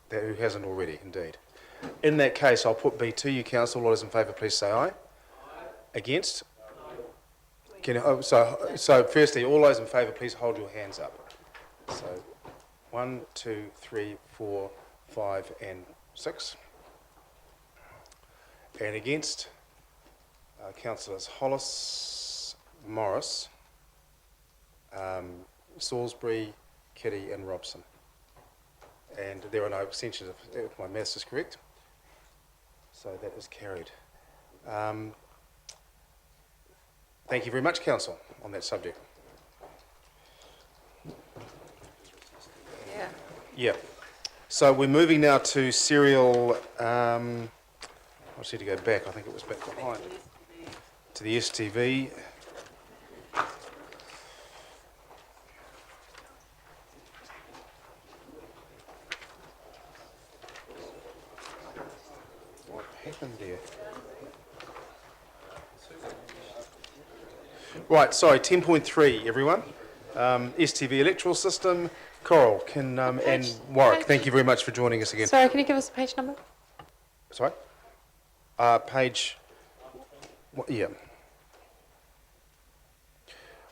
Who hasn't already, indeed. In that case, I'll put B to you, Council. All those in favour, please say aye. Against? So firstly, all those in favour, please hold your hands up. So 1, 2, 3, 4, 5 and 6. And against? Councillors Hollis, Morris, Salisbury, Kitty and Robson. And there are no abstentions if my maths is correct. So that is carried. Thank you very much, Council, on that subject. Yeah. So we're moving now to serial, I just need to go back, I think it was back behind. To the STV. What happened there? Right, sorry, 10.3, everyone. STV electoral system. Coral and Warwick, thank you very much for joining us again. Sorry, can you give us the page number? Sorry? Page... yeah.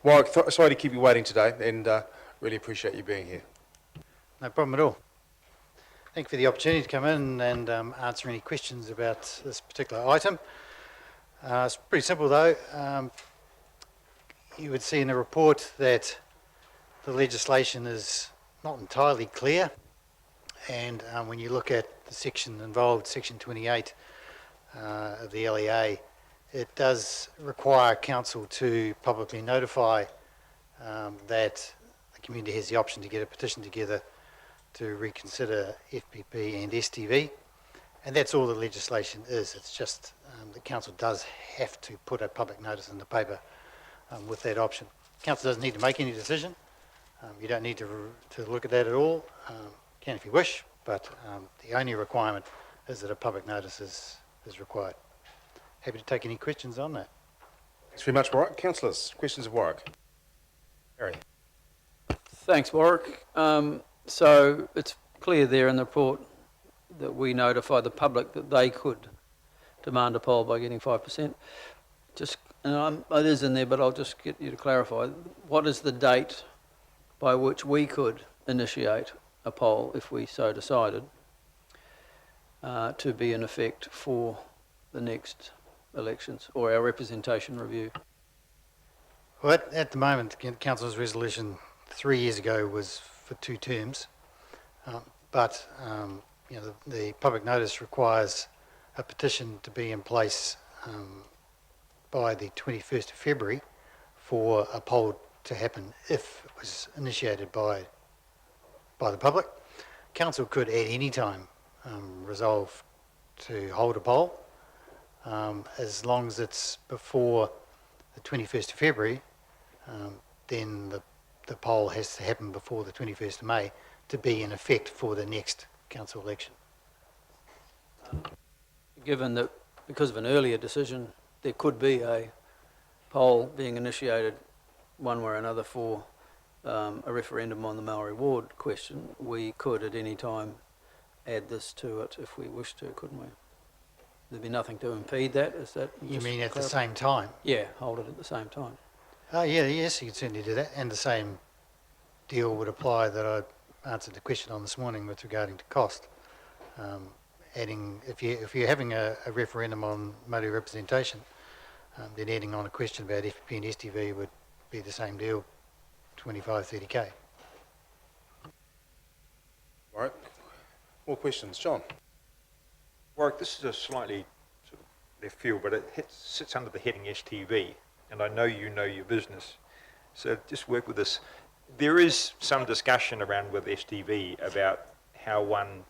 Warwick, sorry to keep you waiting today, and really appreciate you being here. No problem at all. Thank you for the opportunity to come in and answer any questions about this particular item. It's pretty simple though. You would see in the report that the legislation is not entirely clear, and when you look at the section involved, section 28 of the LEA, it does require council to publicly notify that the community has the option to get a petition together to reconsider FPP and STV, and that's all the legislation is. It's just the council does have to put a public notice in the paper with that option. Council doesn't need to make any decision. You don't need to look at that at all. Can if you wish, but the only requirement is that a public notice is required. Happy to take any questions on that. Thanks very much, Warwick. Councillors, questions of Warwick? Harry. Thanks, Warwick. So it's clear there in the report that we notify the public that they could demand a poll by getting 5%. It is in there, but I'll just get you to clarify. What is the date by which we could initiate a poll, if we so decided, to be in effect for the next elections or our representation review? Well, at the moment, Council's resolution 3 years ago was for 2 terms, but the public notice requires a petition to be in place by the 21st of February for a poll to happen if it was initiated by the public. Council could at any time resolve to hold a poll as long as it's before the 21st of February. Then the poll has to happen before the 21st of May to be in effect for the next council election. Given that because of an earlier decision there could be a poll being initiated one way or another for a referendum on the Maori Ward question, we could at any time add this to it if we wish to, couldn't we? There'd be nothing to impede that, is that? You mean at the same time? Yeah, hold it at the same time. Yes, you could certainly do that, and the same deal would apply that I answered the question on this morning with regarding to cost. Adding, if you're having a referendum on Māori representation, then adding on a question about FPP and STV would be the same deal, 25, 30k. All right. More questions, John? Warwick, this is a slightly sort of left field, but it sits under the heading STV, and I know you know your business, so just work with this. There is some discussion around with STV about how one,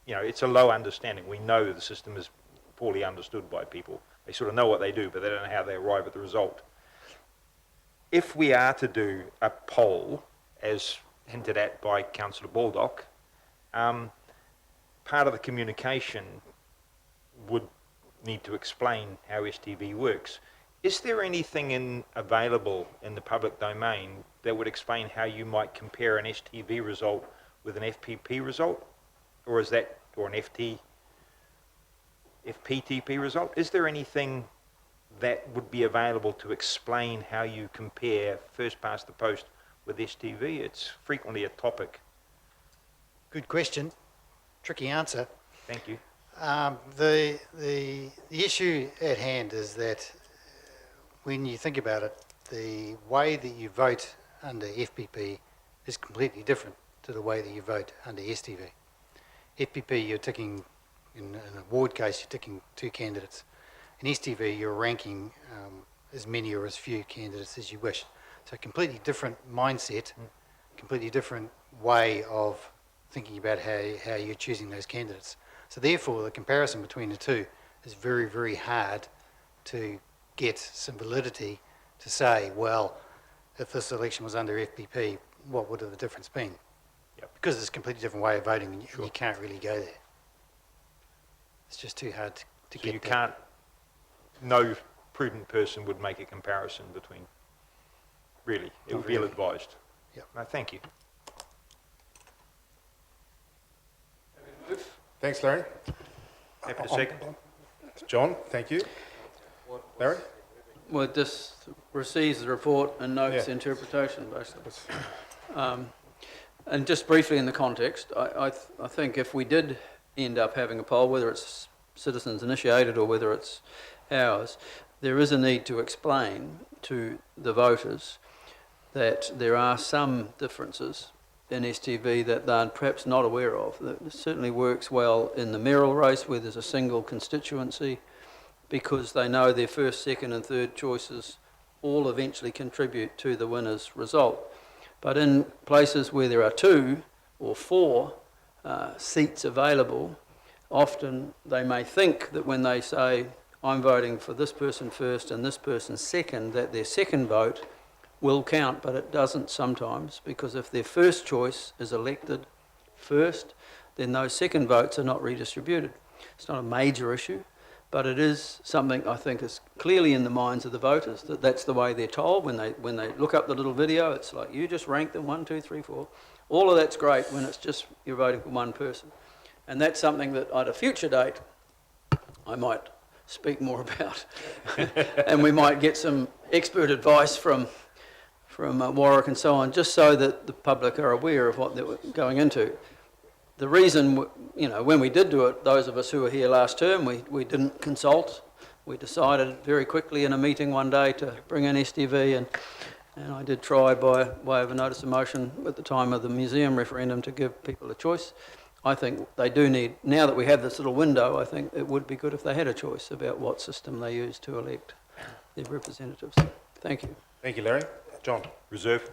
it's a low understanding. We know the system is poorly understood by people. They sort of know what they do, but they don't know how they arrive at the result. If we are to do a poll, as hinted at by Councillor Baldock, part of the communication would need to explain how STV works. Is there anything available in the public domain that would explain how you might compare an STV result with an FPP result? or is that, or an FPTP result? Is there anything that would be available to explain how you compare first past the post with STV? It's frequently a topic. Good question. Tricky answer. Thank you. The issue at hand is that when you think about it, the way that you vote under FPP is completely different to the way that you vote under STV. FPP, you're ticking, in an award case, you're ticking 2 candidates. In STV, you're ranking as many or as few candidates as you wish. So completely different mindset, completely different way of thinking about how you're choosing those candidates. So therefore, the comparison between the two is very, very hard to get some validity to say, well, if this election was under FPP, what would have the difference been? Yep. Because it's a completely different way of voting, and you can't really go there. It's just too hard to So get you there. can't, no prudent person would make a comparison between, really, it would be really. ill-advised. Yep. No, thank you. Thanks, Larry. Happy to second. John, thank you. Larry? Well, it just receives the report and notes Yeah. the interpretation, basically. And just briefly in the context, I think if we did end up having a poll, whether it's citizens initiated or whether it's ours, there is a need to explain to the voters that there are some differences in STV that they're perhaps not aware of. That certainly works well in the mayoral race where there's a single constituency, because they know their first, second and third choices all eventually contribute to the winner's result. But in places where there are 2 or 4 seats available, often they may think that when they say, I'm voting for this person first and this person second, that their second vote will count, but it doesn't sometimes, because if their first choice is elected first, then those second votes are not redistributed. It's not a major issue, but it is something I think is clearly in the minds of the voters, that that's the way they're told when they look up the little video. It's like, you just rank them 1, 2, 3, 4. All of that's great when it's just you're voting for one person. And that's something that at a future date I might speak more about. And we might get some expert advice from Warwick and so on, just so that the public are aware of what they're going into. The reason, when we did do it, those of us who were here last term, we didn't consult. We decided very quickly in a meeting one day to bring in STV, and I did try by way of a notice of motion at the time of the museum referendum to give people a choice. I think they do need, now that we have this little window, I think it would be good if they had a choice about what system they use to elect their representatives. Thank you. Thank you, Larry. John? Reserve.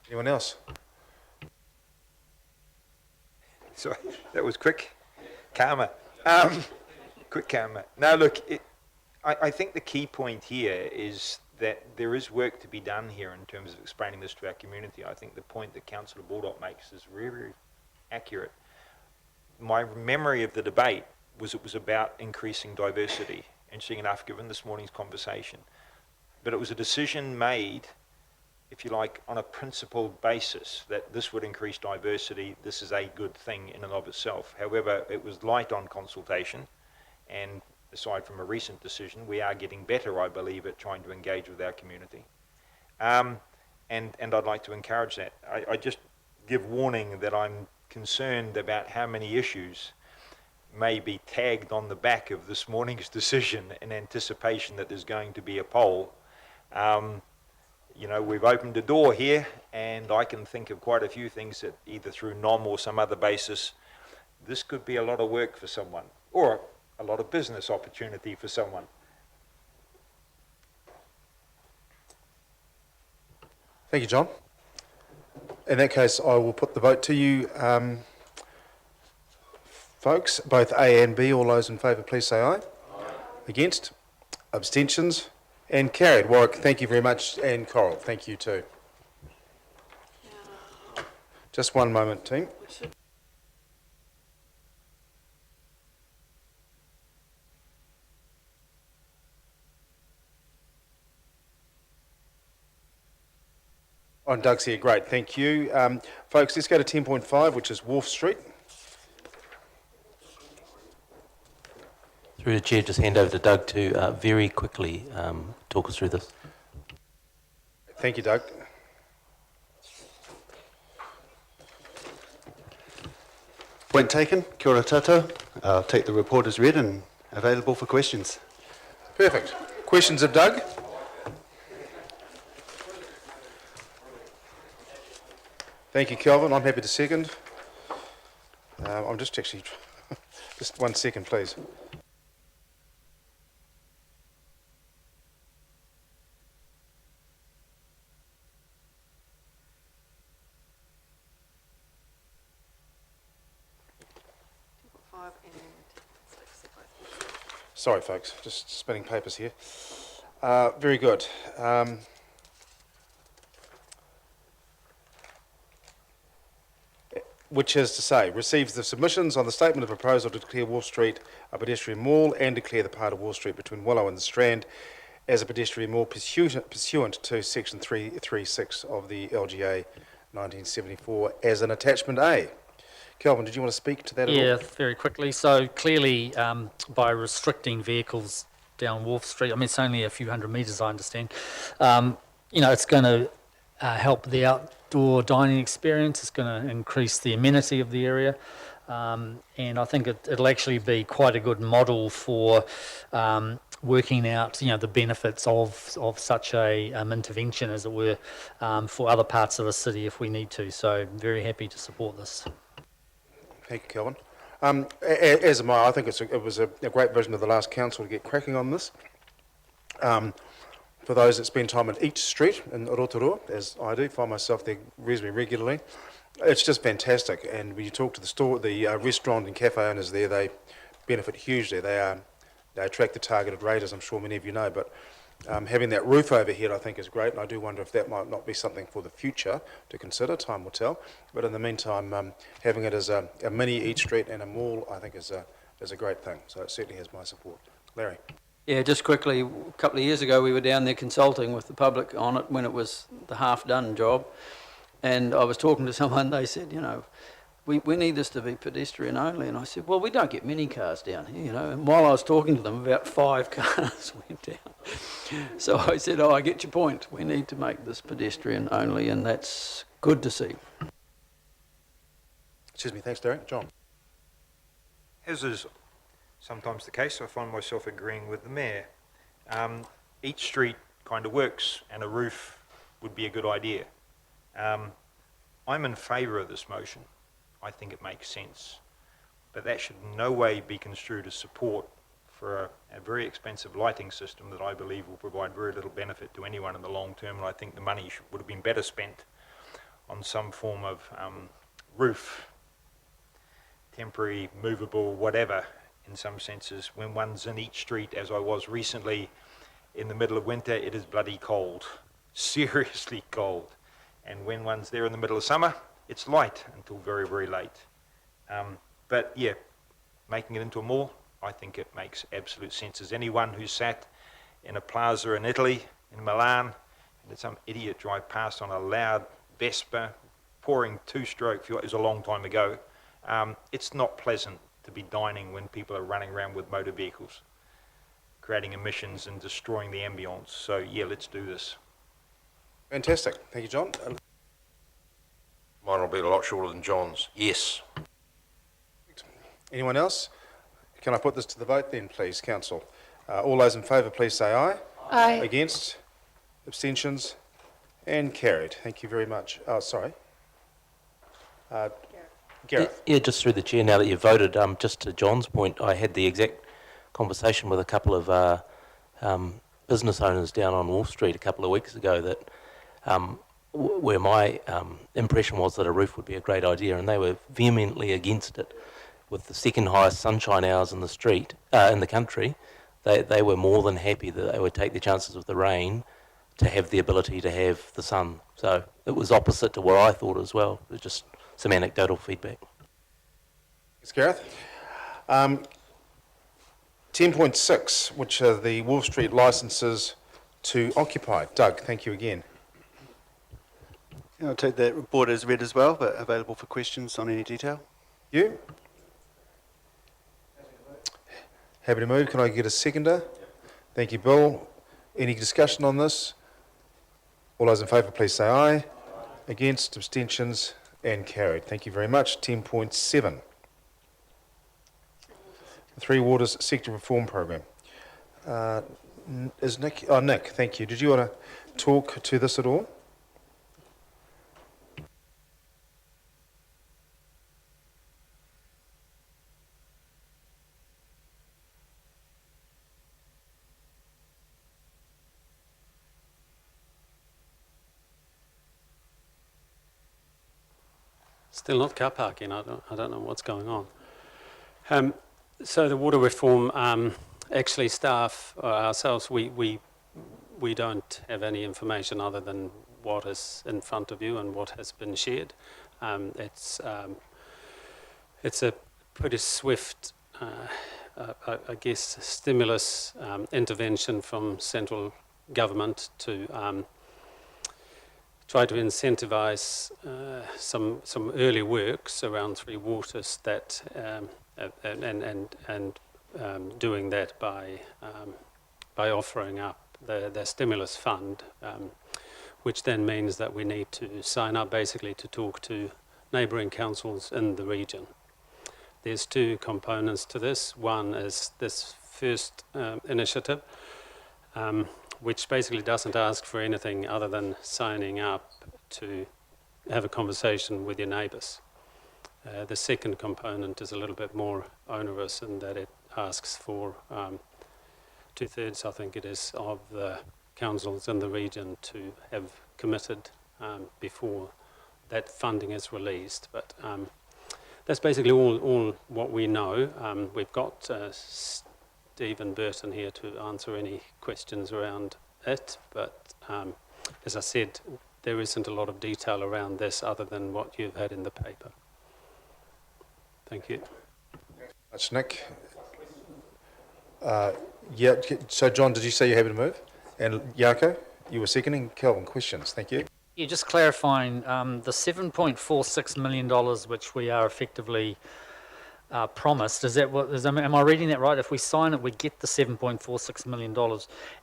Anyone else? Sorry, that was quick. Karma. Quick karma. Now, look, I think the key point here is that there is work to be done here in terms of explaining this to our community. I think the point that Councillor Baldock makes is very, very accurate. My memory of the debate was it was about increasing diversity, interesting enough given this morning's conversation. But it was a decision made, if you like, on a principled basis that this would increase diversity, this is a good thing in and of itself. However, it was light on consultation, and aside from a recent decision, we are getting better, I believe, at trying to engage with our community. And I'd like to encourage that. I just give warning that I'm concerned about how many issues may be tagged on the back of this morning's decision in anticipation that there's going to be a poll. We've opened a door here, and I can think of quite a few things that either through NOM or some other basis, this could be a lot of work for someone, or a lot of business opportunity for someone. Thank you, John. In that case, I will put the vote to you, folks, both A and B. All those in favour, please say aye. Aye. Against? Abstentions? And carried. Warwick, thank you very much, and Coral, thank you too. Just one moment, team. Oh, Doug's here, great, thank you. Folks, let's go to 10.5, which is Wharf Street. Through the chair, just hand over to Doug to very quickly talk us through this. Thank you, Doug. Point taken. Kia ora tātou. I'll take the report as read and available for questions. Perfect. Questions of Doug? Thank you, Kelvin. I'm happy to second. I'm just actually, just 1 second, please. Sorry, folks, just spinning papers here. Very good. Which is to say, receives the submissions on the statement of proposal to declare Wolf Street a pedestrian mall and declare the part of Wolf Street between Willow and the Strand as a pedestrian mall pursuant to section 336 of the LGA 1974 as an attachment A. Kelvin, did you want to speak to that at all? Yeah, very quickly. So clearly, by restricting vehicles down Wolf Street, I mean, it's only a few hundred metres, I understand, it's going to help the outdoor dining experience. It's going to increase the amenity of the area. And I think it'll actually be quite a good model for working out, the benefits of such a intervention, as it were, for other parts of the city if we need to. So very happy to support this. Thank you, Kelvin. As am I. I think it was a great vision of the last council to get cracking on this. For those that spend time on each street in Rotorua, as I do, find myself there reasonably regularly, it's just fantastic. And when you talk to the restaurant and cafe owners there, they benefit hugely. They attract the targeted rate, as I'm sure many of you know, but having that roof overhead I think is great, and I do wonder if that might not be something for the future to consider. Time will tell. But in the meantime, having it as a mini Eat Street and a mall I think is a great thing. So it certainly has my support. Larry. Yeah, just quickly, a couple of years ago we were down there consulting with the public on it when it was the half-done job, and I was talking to someone, they said, we need this to be pedestrian only, and I said, well, we don't get many cars down here, and while I was talking to them, about 5 cars went down. So I said, I get your point, we need to make this pedestrian only, and that's good to see. Excuse me, thanks, Derek. John. As is sometimes the case, I find myself agreeing with the Mayor. Each street kind of works, and a roof would be a good idea. I'm in favour of this motion. I think it makes sense. But that should in no way be construed as support for a very expensive lighting system that I believe will provide very little benefit to anyone in the long term, and I think the money would have been better spent on some form of roof, temporary, movable, whatever, in some senses. When one's in each street, as I was recently, in the middle of winter, it is bloody cold, seriously cold. And when one's there in the middle of summer, it's light until very, very late. But yeah, making it into a mall, I think it makes absolute sense. As anyone who sat in a plaza in Italy, in Milan, and had some idiot drive past on a loud Vespa, pouring two-stroke fuel, it was a long time ago, it's not pleasant to be dining when people are running around with motor vehicles, creating emissions and destroying the ambience. So yeah, let's do this. Fantastic. Thank you, John. Mine will be a lot shorter than John's. Yes. Anyone else? Can I put this to the vote then, please, Council? All those in favour, please say aye. Aye. Against? Abstentions? And carried. Thank you very much. Oh, sorry. Gareth. Yeah, just through the chair, now that you've voted, just to John's point, I had the exact conversation with a couple of business owners down on Wolf Street a couple of weeks ago that where my impression was that a roof would be a great idea, and they were vehemently against it. With the second highest sunshine hours in the street, in the country, they were more than happy that they would take the chances of the rain to have the ability to have the sun. So it was opposite to what I thought as well. It was just some anecdotal feedback. Thanks, Gareth. 10.6, which are the Wolf Street licences to occupy. Doug, thank you again. I'll take that report as read as well, but available for questions on any detail. You? Happy to move. Can I get a seconder? Thank you, Bill. Any discussion on this? All those in favour, please say aye. Against, abstentions, and carried. Thank you very much. 10.7. The Three Waters Sector Reform Program. Is Nick? Oh, Nick, thank you. Did you want to talk to this at all? Still not car parking. I don't know what's going on. So the water reform, actually staff ourselves, we don't have any information other than what is in front of you and what has been shared. It's a pretty swift, I guess, stimulus intervention from central government to try to incentivise some early works around Three Waters that and doing that by offering up the stimulus fund, which then means that we need to sign up basically to talk to neighbouring councils in the region. There's two components to this. One is this first initiative, which basically doesn't ask for anything other than signing up to have a conversation with your neighbours. The second component is a little bit more onerous in that it asks for 2/3, I think it is, of the councils in the region to have committed before that funding is released. But that's basically all what we know. We've got Stephen Burton here to answer any questions around it, but as I said, there isn't a lot of detail around this other than what you've had in the paper. Thank you. That's Nick. Yeah, so John, did you say you're happy to move? And Yako, you were seconding. Kelvin, questions. Thank you. Yeah, just clarifying, the $7.46 million which we are effectively promised, is that am I reading that right? If we sign it, we get the $7.46 million.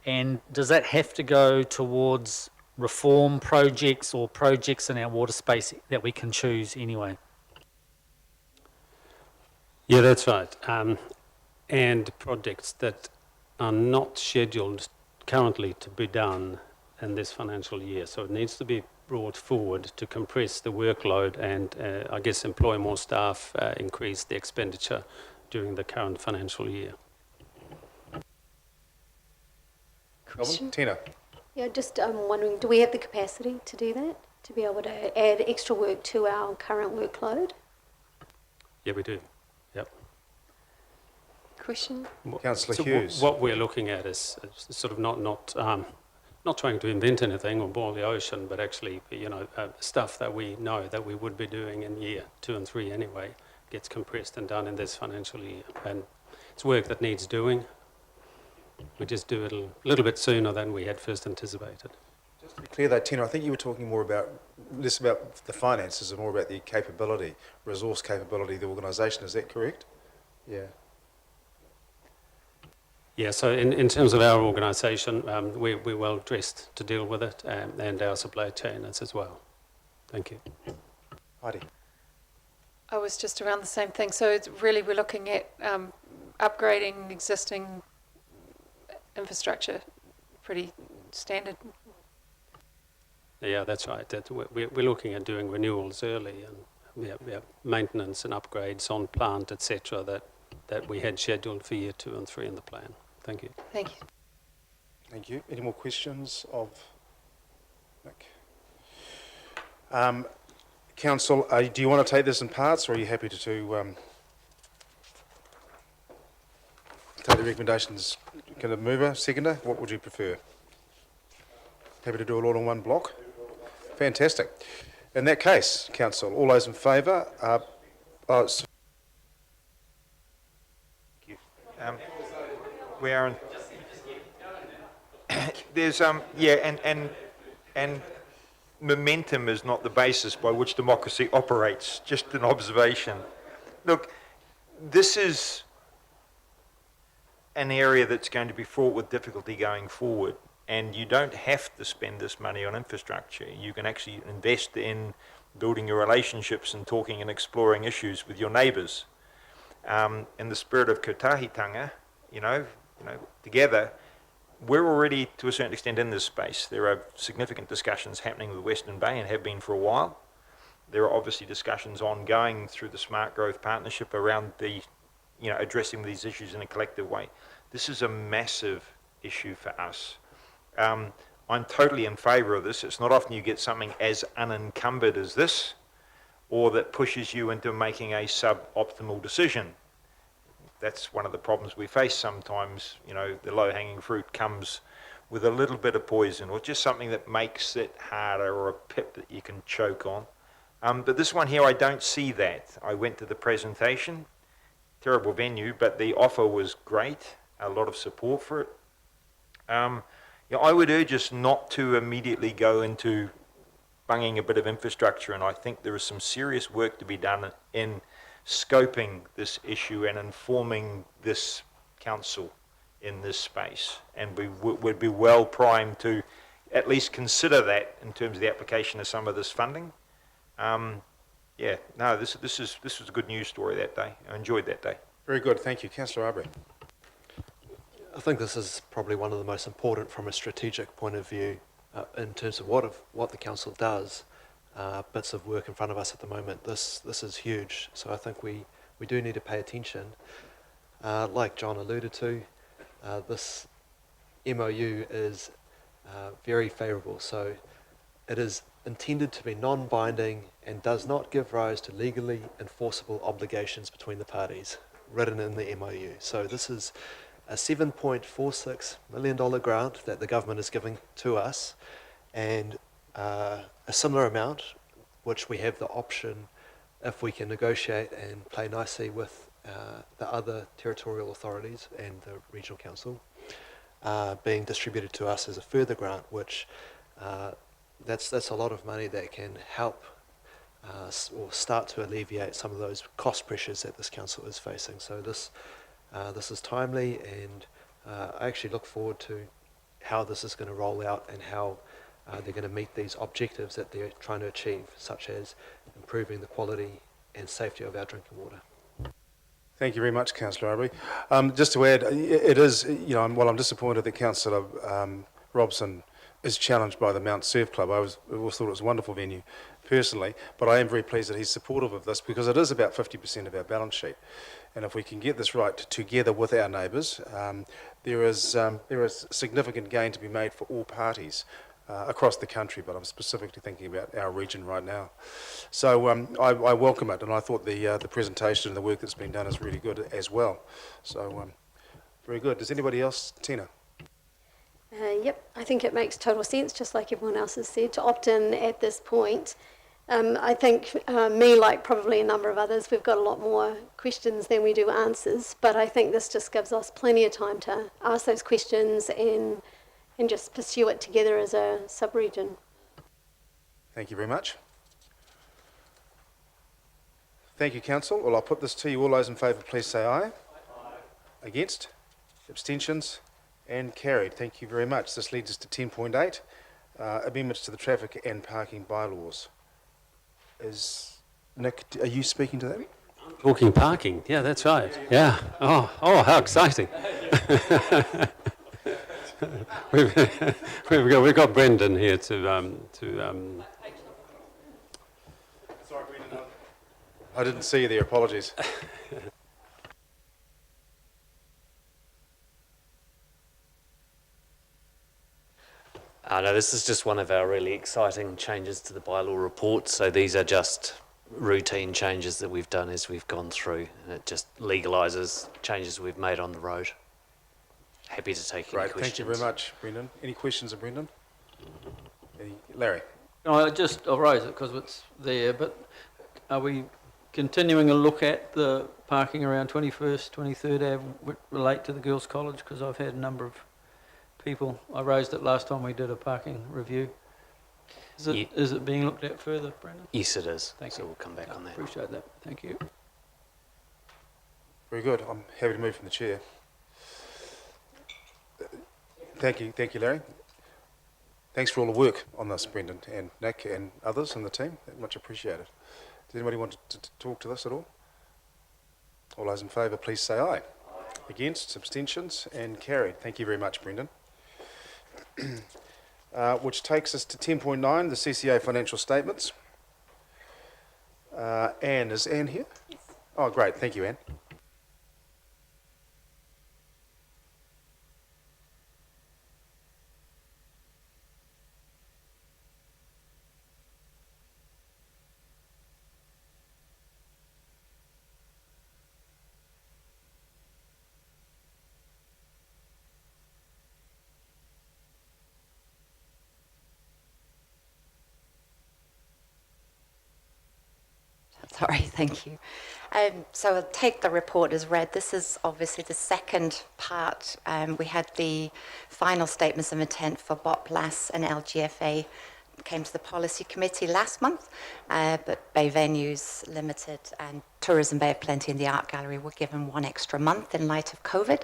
And does that have to go towards reform projects or projects in our water space that we can choose anyway? Yeah, that's right. And projects that are not scheduled currently to be done in this financial year. So it needs to be brought forward to compress the workload and, I guess, employ more staff, increase the expenditure during the current financial year. Kelvin? Tina. Yeah, just wondering, do we have the capacity to do that? To be able to add extra work to our current workload? Yeah, we do. Yep. Question? Councillor So Hughes. what we're looking at is sort of not trying to invent anything or boil the ocean, but actually, stuff that we know that we would be doing in year 2 and 3 anyway gets compressed and done in this financial year. And it's work that needs doing. We just do it a little bit sooner than we had first anticipated. Just to be clear though, Tina, I think you were talking less about the finances and more about the capability, resource capability of the organisation. Is that correct? Yeah. Yeah, so in terms of our organisation, we're well dressed to deal with it, and our supply chain is as well. Thank you. Heidi. I was just around the same thing. So it's really we're looking at upgrading existing infrastructure, pretty standard. Yeah, that's right. We're looking at doing renewals early and maintenance and upgrades on plant, etc. that we had scheduled for year 2 and 3 in the plan. Thank you. Thank you. Thank you. Any more questions of Nick? Council, do you want to take this in parts, or are you happy to take the recommendations? Can a mover, seconder? What would you prefer? Happy to do it all in one block? Fantastic. In that case, Council, all those in favour? We are. There's and momentum is not the basis by which democracy operates. Just an observation. Look, this is an area that's going to be fraught with difficulty going forward. And you don't have to spend this money on infrastructure. You can actually invest in building your relationships and talking and exploring issues with your neighbours. In the spirit of kotahitanga, together, we're already to a certain extent in this space. There are significant discussions happening with Western Bay and have been for a while. There are obviously discussions ongoing through the Smart Growth Partnership around addressing these issues in a collective way. This is a massive issue for us. I'm totally in favour of this. It's not often you get something as unencumbered as this, or that pushes you into making a suboptimal decision. That's one of the problems we face sometimes. The low-hanging fruit comes with a little bit of poison, or just something that makes it harder, or a pip that you can choke on. But this one here, I don't see that. I went to the presentation, terrible venue, but the offer was great, a lot of support for it. I would urge us not to immediately go into bunging a bit of infrastructure, and I think there is some serious work to be done in scoping this issue and informing this council in this space. And we would be well primed to at least consider that in terms of the application of some of this funding. This was a good news story that day. I enjoyed that day. Very good. Thank you. Councillor Arbery. I think this is probably one of the most important from a strategic point of view in terms of what the council does. Bits of work in front of us at the moment. This is huge. So I think we do need to pay attention. Like John alluded to, this MOU is very favourable. So it is intended to be non-binding and does not give rise to legally enforceable obligations between the parties, written in the MOU. So this is a $7.46 million grant that the government is giving to us, and a similar amount which we have the option, if we can negotiate and play nicely with the other territorial authorities and the regional council, being distributed to us as a further grant, which that's a lot of money that can help or start to alleviate some of those cost pressures that this council is facing. So this is timely, and I actually look forward to how this is going to roll out and how they're going to meet these objectives that they're trying to achieve, such as improving the quality and safety of our drinking water. Thank you very much, Councillor Arbery. Just to add, it is, while I'm disappointed that Councillor Robson is challenged by the Mount Surf Club, I always thought it was a wonderful venue personally, but I am very pleased that he's supportive of this, because it is about 50% of our balance sheet. And if we can get this right together with our neighbours, there is significant gain to be made for all parties across the country, but I'm specifically thinking about our region right now. So I welcome it, and I thought the presentation and the work that's been done is really good as well. So very good. Does anybody else? Tina? Yep, I think it makes total sense, just like everyone else has said, to opt in at this point. I think me, like probably a number of others, we've got a lot more questions than we do answers, but I think this just gives us plenty of time to ask those questions and just pursue it together as a sub-region. Thank you very much. Thank you, Council. Well, I'll put this to you. All those in favour, please say aye. Aye. Against? Abstentions? And carried. Thank you very much. This leads us to 10.8, amendments to the traffic and parking bylaws. Nick, are you speaking to that? Talking parking, yeah, that's right. Yeah. Oh, how exciting! we've got Brendan here to. Sorry, Brendan. I didn't see you there. Apologies. No, this is just one of our really exciting changes to the bylaw report. So these are just routine changes that we've done as we've gone through, and it just legalises changes we've made on the road. Happy to take any questions. Thank you very much, Brendan. Any questions of Brendan? Larry? I'll raise it because it's there, but are we continuing a look at the parking around 21st, 23rd Ave relate to the Girls' College? Because I've had a number of people. I raised it last time we did a parking review. Is it being looked at further, Brendan? Yes, it is. Thank you. We'll come back on that. Appreciate that. Thank you. Very good. I'm happy to move from the chair. Thank you, Larry. Thanks for all the work on this, Brendan and Nick and others in the team. Much appreciated. Does anybody want to talk to this at all? All those in favour, please say aye. Against, abstentions, and carried. Thank you very much, Brendan. Which takes us to 10.9, the CCA financial statements. Anne, is Anne here? Yes. Oh, great. Thank you, Anne. Sorry, thank you. So I'll take the report as read. This is obviously the second part. We had the final statements of intent for BOPLAS and LGFA came to the policy committee last month, but Bay Venues Limited and Tourism Bay of Plenty and the Art Gallery were given 1 extra month in light of COVID.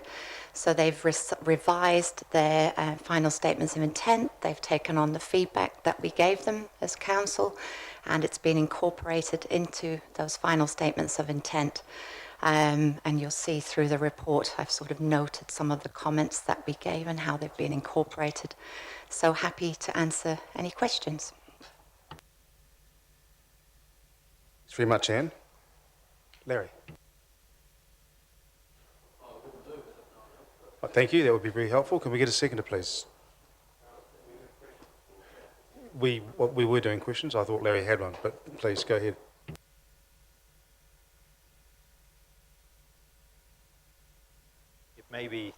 So they've revised their final statements of intent. They've taken on the feedback that we gave them as council, and it's been incorporated into those final statements of intent. And you'll see through the report, I've sort of noted some of the comments that we gave and how they've been incorporated. So happy to answer any questions. Thanks very much, Anne. Larry. Oh, thank you, that would be very helpful. Can we get a seconder, please? We were doing questions. I thought Larry had one, but please go ahead. It may be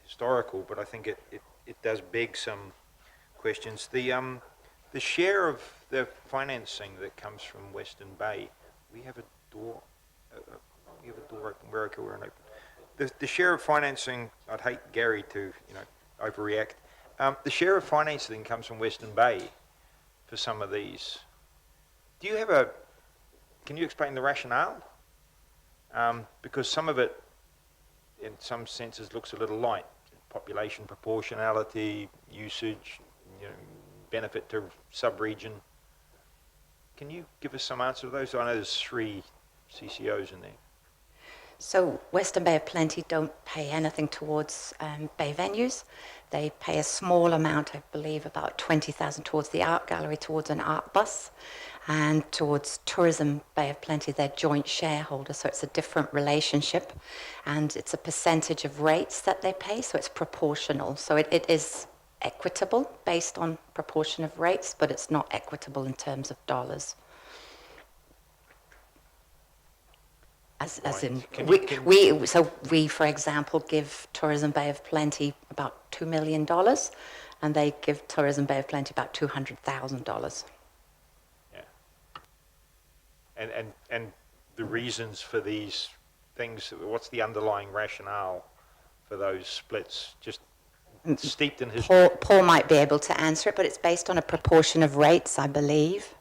historical, but I think it does beg some questions. The share of the financing that comes from Western Bay, we have a door open. We're okay. We're open. The share of financing, I'd hate Gary to overreact. The share of financing comes from Western Bay for some of these. Do you have can you explain the rationale? Because some of it, in some senses, looks a little light. Population proportionality, usage, benefit to sub-region. Can you give us some answer to those? I know there's 3 CCOs in there. So Western Bay of Plenty don't pay anything towards Bay Venues. They pay a small amount, I believe about 20,000 towards the art gallery, towards an art bus, and towards Tourism Bay of Plenty, they're joint shareholders, so it's a different relationship, and it's a percentage of rates that they pay, so it's proportional. So it is equitable based on proportion of rates, but it's not equitable in terms of dollars. As in, we, for example, give Tourism Bay of Plenty about $2 million, and they give Tourism Bay of Plenty about $200,000. Yeah. And the reasons for these things, what's the underlying rationale for those splits? Just steeped in history. Paul might be able to answer it, but it's based on a proportion of rates, I believe.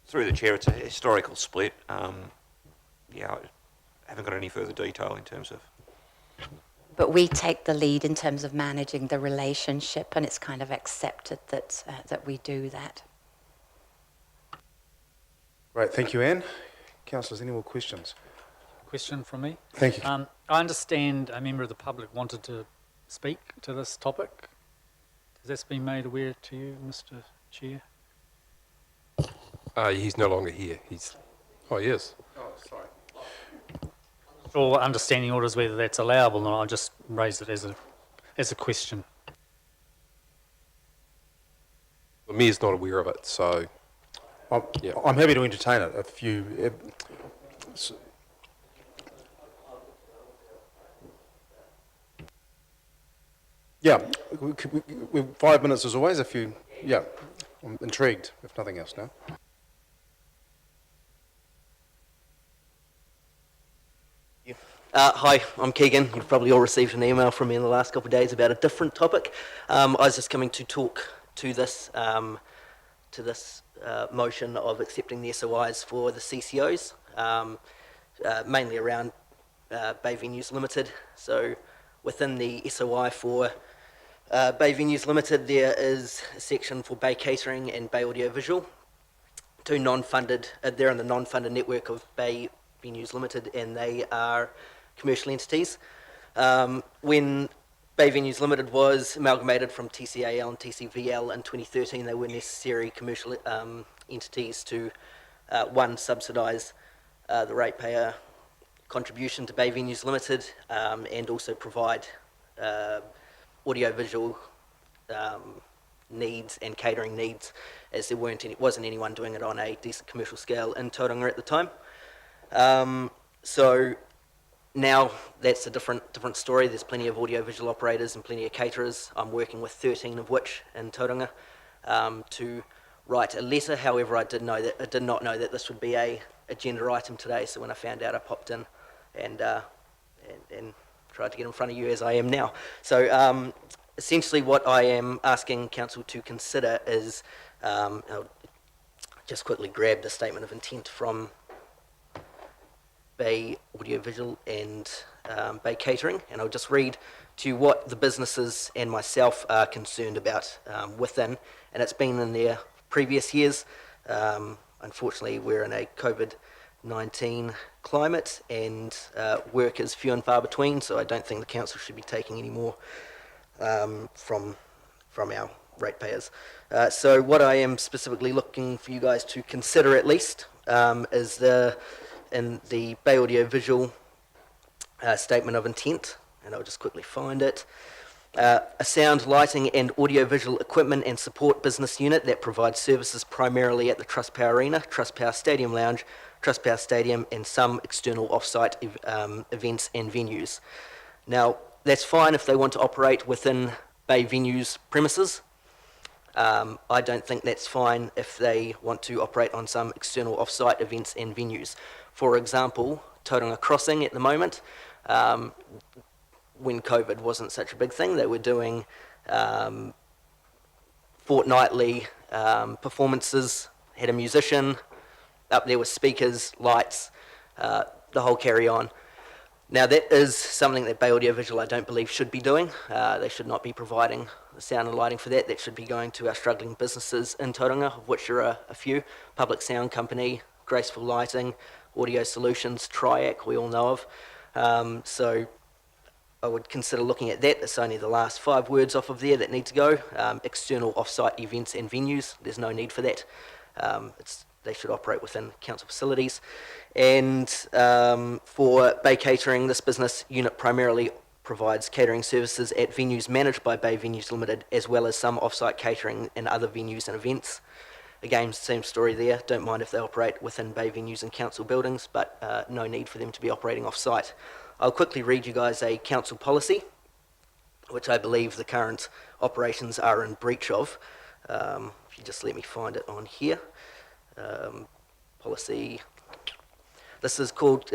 Through the chair, it's a historical split. I haven't got any further detail in terms of... But we take the lead in terms of managing the relationship, and it's kind of accepted that that we do that. Right, thank you, Anne. Councillors, any more questions? Question from me. Thank you. I understand a member of the public wanted to speak to this topic. Has this been made aware to you, Mr. Chair? He's no longer here. He is. Oh, sorry. Or understanding orders whether that's allowable or not. I'll just raise it as a question. The mayor's not aware of it, so... I'm happy to entertain it if you... we 5 minutes as always if you... Yeah, I'm intrigued, if nothing else now. Hi, I'm Keegan. You've probably all received an email from me in the last couple of days about a different topic. I was just coming to talk to this motion of accepting the SOIs for the CCOs, mainly around Bay Venues Limited. So within the SOI for Bay Venues Limited, there is a section for Bay Catering and Bay Audiovisual, two non-funded, they're in the non-funded network of Bay Venues Limited, and they are commercial entities. When Bay Venues Limited was amalgamated from TCAL and TCVL in 2013, they were necessary commercial entities to, one, subsidise the ratepayer contribution to Bay Venues Limited, and also provide audiovisual needs and catering needs, as there wasn't anyone doing it on a decent commercial scale in Tauranga at the time. So now that's a different story. There's plenty of audiovisual operators and plenty of caterers. I'm working with 13 of which in Tauranga to write a letter. However, I did not know that this would be a agenda item today. So when I found out, I popped in and tried to get in front of you as I am now. So essentially, what I am asking council to consider is, I'll just quickly grab the statement of intent from Bay Audiovisual and Bay Catering, and I'll just read to you what the businesses and myself are concerned about within, and it's been in there previous years. Unfortunately, we're in a COVID-19 climate, and work is few and far between, so I don't think the council should be taking any more from our ratepayers. So what I am specifically looking for you guys to consider, at least, is in the Bay Audiovisual statement of intent, and I'll just quickly find it. A sound, lighting and audiovisual equipment and support business unit that provides services primarily at the Trustpower Arena, Trustpower Stadium Lounge, Trustpower Stadium, and some external off-site events and venues. Now, that's fine if they want to operate within Bay Venues premises. I don't think that's fine if they want to operate on some external off-site events and venues. For example, Tauranga Crossing at the moment, when COVID wasn't such a big thing, they were doing fortnightly performances, had a musician up there with speakers, lights, the whole carry on. Now that is something that Bay Audiovisual I don't believe should be doing. They should not be providing the sound and lighting for that. That should be going to our struggling businesses in Tauranga, of which there are a few. Public Sound Company, Graceful Lighting, Audio Solutions, Triac, we all know of. So I would consider looking at that. It's only the last 5 words off of there that need to go. External off-site events and venues, there's no need for that. They should operate within council facilities. And for Bay Catering, this business unit primarily provides catering services at venues managed by Bay Venues Limited, as well as some off-site catering in other venues and events. Again, same story there. Don't mind if they operate within Bay Venues and council buildings, but no need for them to be operating off-site. I'll quickly read you guys a council policy, which I believe the current operations are in breach of. If you just let me find it on here. Policy. This is called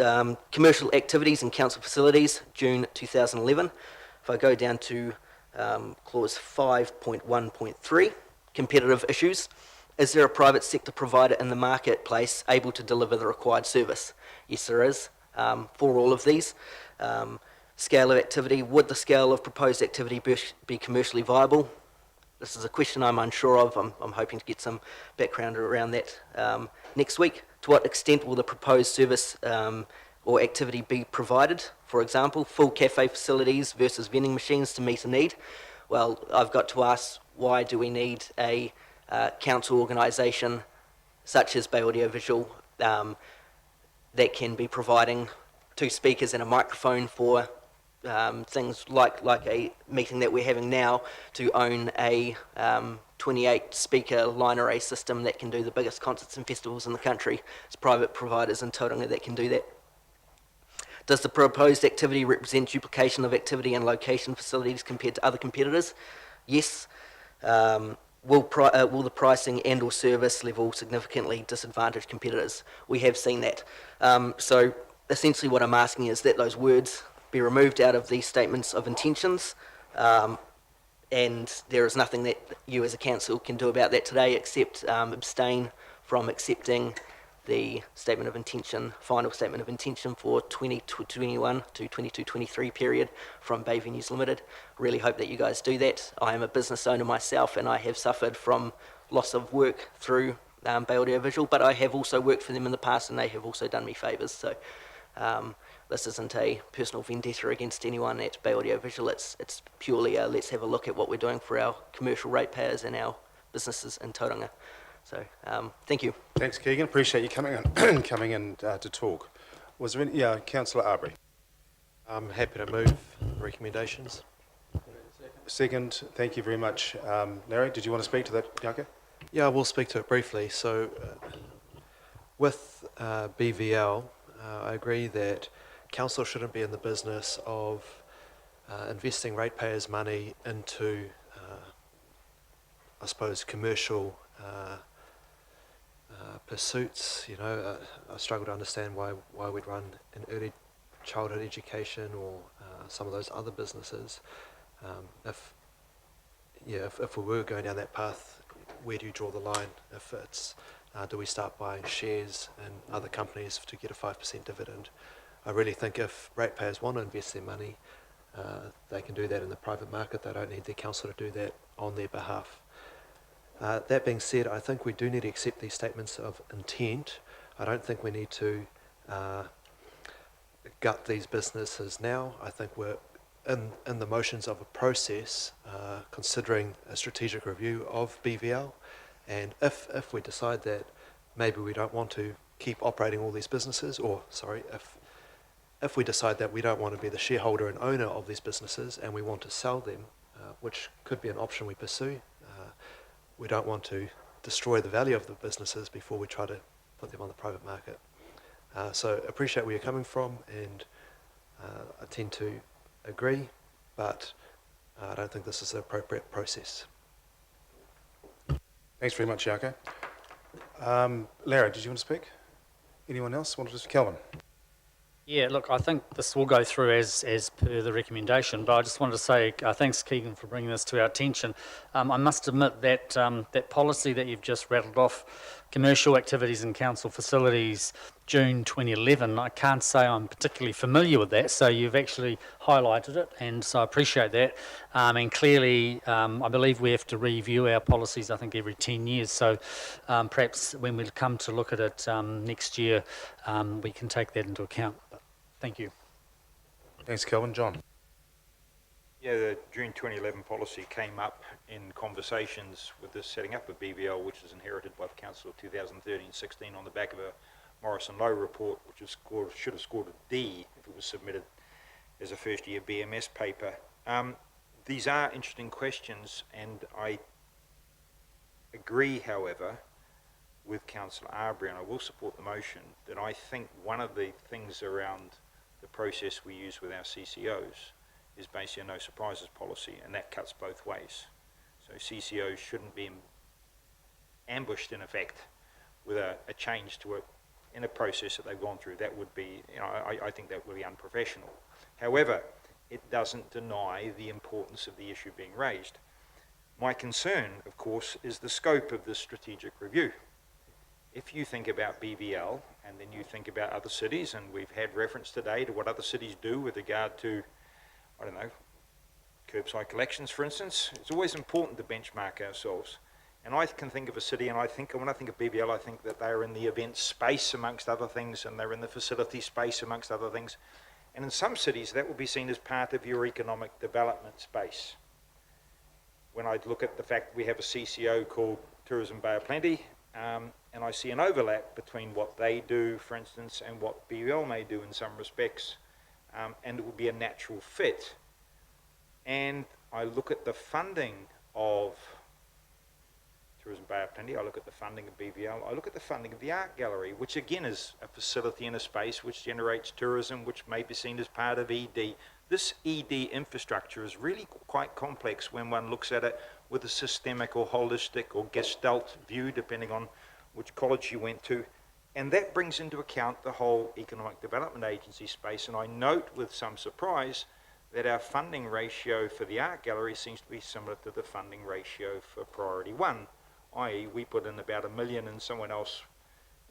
Commercial Activities in Council Facilities, June 2011. If I go down to clause 5.1.3, competitive issues. Is there a private sector provider in the marketplace able to deliver the required service? Yes, there is, for all of these. Scale of activity. Would the scale of proposed activity be commercially viable? This is a question I'm unsure of. I'm hoping to get some background around that next week. To what extent will the proposed service or activity be provided? For example, full cafe facilities versus vending machines to meet a need. Well, I've got to ask, why do we need a council organisation such as Bay Audiovisual that can be providing 2 speakers and a microphone for things like a meeting that we're having now, to own a 28 speaker line array system that can do the biggest concerts and festivals in the country? It's private providers in Tauranga that can do that. Does the proposed activity represent duplication of activity and location facilities compared to other competitors? Yes. Will the pricing and or service level significantly disadvantage competitors? We have seen that. So essentially what I'm asking is that those words be removed out of these statements of intentions, and there is nothing that you as a council can do about that today except abstain from accepting the statement of intention, final statement of intention for 2021 to 22-23 period from Bay Venues Limited. Really hope that you guys do that. I am a business owner myself, and I have suffered from loss of work through Bay Audiovisual, but I have also worked for them in the past, and they have also done me favours. So this isn't a personal vendetta against anyone at Bay Audiovisual. It's purely let's have a look at what we're doing for our commercial ratepayers and our businesses in Tauranga. So thank you. Thanks, Keegan. Appreciate you coming in, to talk. Was there any, Councillor Arbery? I'm happy to move recommendations. Second, thank you very much. Larry, did you want to speak to that, Bianca? Yeah, I will speak to it briefly. So with BVL, I agree that council shouldn't be in the business of investing ratepayers' money into, I suppose, commercial pursuits. You know, I struggle to understand why we'd run an early childhood education or some of those other businesses. If we were going down that path, where do you draw the line? If it's do we start buying shares in other companies to get a 5% dividend? I really think if ratepayers want to invest their money, they can do that in the private market. They don't need the council to do that on their behalf. That being said, I think we do need to accept these statements of intent. I don't think we need to gut these businesses now. I think we're in the motions of a process, considering a strategic review of BVL, and if we decide that maybe we don't want to keep operating all these businesses, or sorry, if we decide that we don't want to be the shareholder and owner of these businesses and we want to sell them, which could be an option we pursue, we don't want to destroy the value of the businesses before we try to put them on the private market. So appreciate where you're coming from, and I tend to agree, but I don't think this is the appropriate process. Thanks very much, Yako. Larry, did you want to speak? Anyone else? Kelvin? Yeah, look, I think this will go through as per the recommendation, but I just wanted to say thanks, Keegan, for bringing this to our attention. I must admit that that policy that you've just rattled off, commercial activities in council facilities, June 2011, I can't say I'm particularly familiar with that, so you've actually highlighted it, and so I appreciate that. And clearly, I believe we have to review our policies, I think, every 10 years, so perhaps when we come to look at it next year, we can take that into account. Thank you. Thanks, Kelvin. John? Yeah, the June 2011 policy came up in conversations with the setting up of BVL, which was inherited by the Council of 2013-16 on the back of a Morrison Lowe report, which was should have scored a D if it was submitted as a first-year BMS paper. These are interesting questions, and I agree, however, with Councillor Arbery, and I will support the motion, that I think one of the things around the process we use with our CCOs is basically a no surprises policy, and that cuts both ways. So CCOs shouldn't be ambushed, in effect, with a change to in a process that they've gone through. That would be, I think that would be unprofessional. However, it doesn't deny the importance of the issue being raised. My concern, of course, is the scope of this strategic review. If you think about BVL, and then you think about other cities, and we've had reference today to what other cities do with regard to, I don't know, curbside collections, for instance, it's always important to benchmark ourselves. And I can think of a city, and when I think of BVL, I think that they're in the event space, amongst other things, and they're in the facility space, amongst other things. And in some cities, that will be seen as part of your economic development space. When I look at the fact that we have a CCO called Tourism Bay of Plenty, and I see an overlap between what they do, for instance, and what BVL may do in some respects, and it would be a natural fit. And I look at the funding of Tourism Bay of Plenty, I look at the funding of BVL, I look at the funding of the Art Gallery, which again is a facility in a space which generates tourism, which may be seen as part of ED. This ED infrastructure is really quite complex when one looks at it with a systemic or holistic or gestalt view, depending on which college you went to. And that brings into account the whole Economic Development Agency space. And I note with some surprise that our funding ratio for the Art Gallery seems to be similar to the funding ratio for Priority 1, i.e. we put in about $1 million and someone else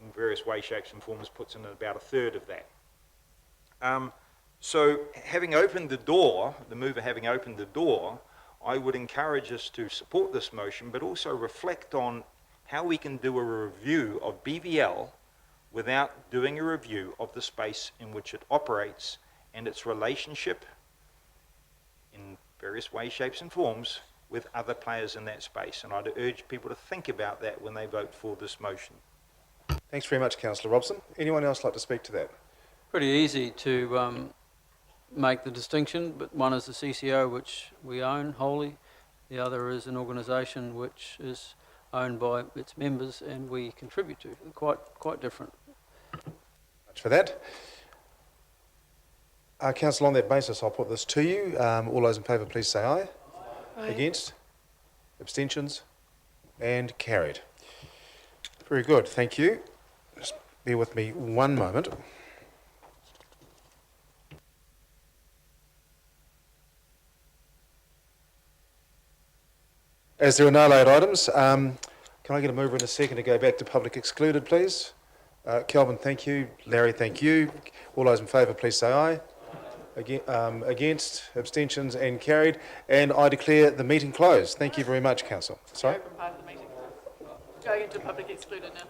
in various ways, shapes and forms puts in about a third of that. So having opened the door, the mover having opened the door, I would encourage us to support this motion, but also reflect on how we can do a review of BVL without doing a review of the space in which it operates and its relationship in various ways, shapes and forms with other players in that space. And I'd urge people to think about that when they vote for this motion. Thanks very much, Councillor Robson. Anyone else like to speak to that? Pretty easy to make the distinction, but one is the CCO, which we own wholly. The other is an organisation which is owned by its members and we contribute to. Quite different. Much for that. Councillor, on that basis, I'll put this to you. All those in favour, please say aye. Aye. Against? Abstentions? And carried. Very good, thank you. Just bear with me one moment. As there are no late items, can I get a mover in a second to go back to public excluded, please? Kelvin, thank you. Larry, thank you. All those in favour, please say aye. Against, abstentions and carried. And I declare the meeting closed. Thank you very much, Council. Sorry? Open part of the meeting. Going into public excluded now.